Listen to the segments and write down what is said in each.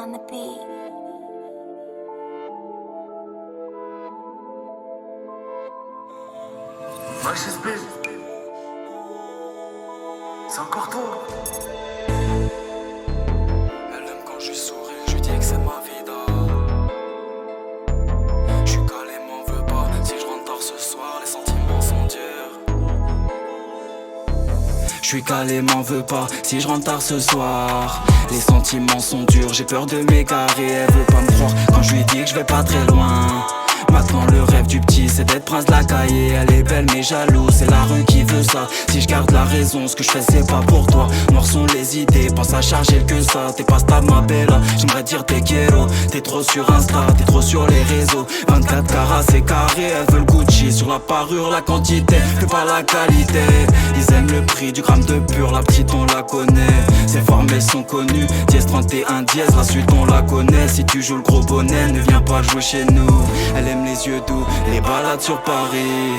on the beat. Wesh SB, c'est encore toi. Elle aime quand je souris, je lui dis que c'est ma vida. Je suis calé, m'en veux pas. Si je rentre tard ce soir, les sentiments sont durs. Je suis calé, m'en veux pas. Si je rentre tard ce soir, les sentiments sont durs. J'ai peur de m'égarer, elle veut pas me croire quand je lui dis que je vais pas très loin. Maintenant le rêve du petit c'est d'être prince de la cahier. Elle est belle mais jalouse, c'est la rue qui veut ça. Si je garde la raison, ce que je fais c'est pas pour toi. Noir sont les idées, pense à charger que ça. T'es pas stable ma belle, j'aimerais dire t'es quiero. T'es trop sur Insta, t'es trop sur les réseaux. 24 carats c'est carré, elle veut le Gucci. Sur la parure la quantité, que pas la qualité. Ils aiment le prix du gramme de pur, la petite on la connaît. Ses formes sont connues, dièse 31 dièse, la suite on la connaît. Si tu joues le gros bonnet, ne viens pas jouer chez nous. Elle aime les yeux doux, les balades sur Paris.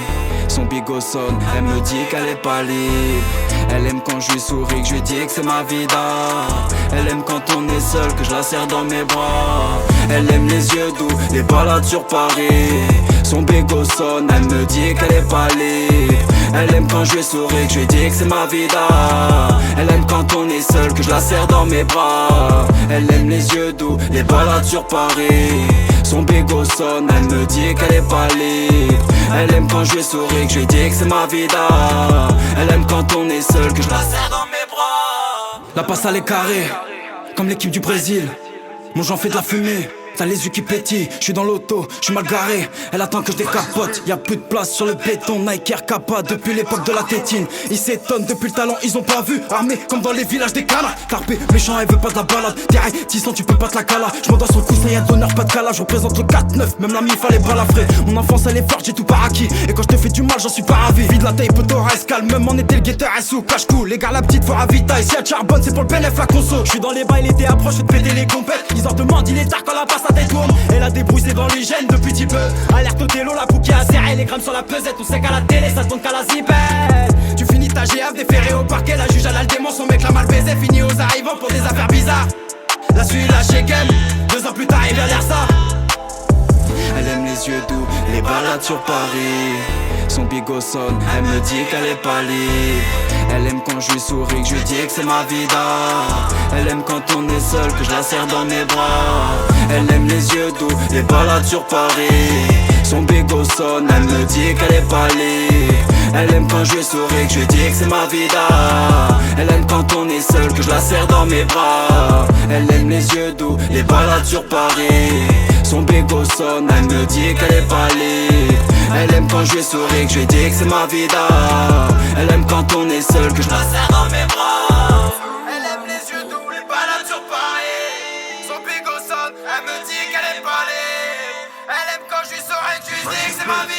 Son bigot sonne, elle me dit qu'elle est pas libre. Elle aime quand je lui souris, que je lui dis que c'est ma vida. Elle aime quand on est seul, que je la serre dans mes bras. Elle aime les yeux doux, les balades sur Paris. Son bigot sonne, elle me dit qu'elle est pas libre. Elle aime quand je lui souris, que je lui dis que c'est ma vida. Elle aime quand on est seul, que je la serre dans mes bras. Elle aime les yeux doux, les balades sur Paris. Son bigot sonne, elle me dit qu'elle est pas libre. Elle aime quand je lui souris, que je lui dis que c'est ma vida. Elle aime quand on est seul, que je la serre dans mes bras. La passe à les carrés, comme l'équipe du Brésil. Mon j'en fais de la fumée. T'as les yeux qui pétillent, je suis dans l'auto, je suis mal garé. Elle attend que je décapote, y'a plus de place sur le béton. Nike Air Kappa depuis l'époque de la tétine. Ils s'étonnent depuis le talent, ils ont pas vu. Armés comme dans les villages des canards. Carpé, méchant, elle veut pas de la balade. Direct, 6 ans, tu peux pas te la cala. Je m'endors sur le coussin, y'a d'honneur, pas de calage. Je représente le 4-9, même la mif fallait pas la frais. Mon enfance elle est forte, j'ai tout par acquis. Et quand je te fais du mal, j'en suis pas ravi. Vide la taille, poteau, reste calme. Même en été, le guetteur est sous cache cool. Les gars, la petite faut ravitaille. Si elle charbonne, c'est pour le bénéf, la conso. Je suis dans les bails, l'été approche, je vais te péter les compètes. Ils en demandent, il est tard quand la passe à tête tourne. Et la débrouille c'est dans l'hygiène depuis petit peu. Alerte au télo, la bouquille a serré. Les grammes sur la pesette, on sait qu'à la télé ça tourne qu'à la zipette. Tu finis ta GF déféré au parquet. La juge elle a le démon, son mec l'a mal baisé. Fini aux arrivants pour des affaires bizarres. La suite lâché game, 2 ans plus tard il vient l'air ça. Elle aime les yeux doux, les balades sur Paris. Son bigot sonne, elle me dit qu'elle est pas libre. Elle aime quand je lui souris, que je lui dis que c'est ma vida. Elle aime quand on est seul, que je la serre dans mes bras. Elle aime les yeux doux, les balades sur Paris. Son bigot sonne, elle me dit qu'elle est pas libre. Elle aime quand je lui souris, que je lui dis que c'est ma vida. Elle aime quand on est seul, que je la serre dans mes bras. Elle aime les yeux doux, les balades sur Paris. Son bigot sonne, elle me dit qu'elle est pas libre. Elle aime quand je lui souris, que je lui dis que c'est ma vida. Elle aime quand on est seul, que je la serre dans mes bras. Elle aime les yeux doux, les balades sur Paris. Son bigot sonne, elle me dit qu'elle est pas libre. Elle aime quand je lui souris, que je lui dis que c'est ma vida.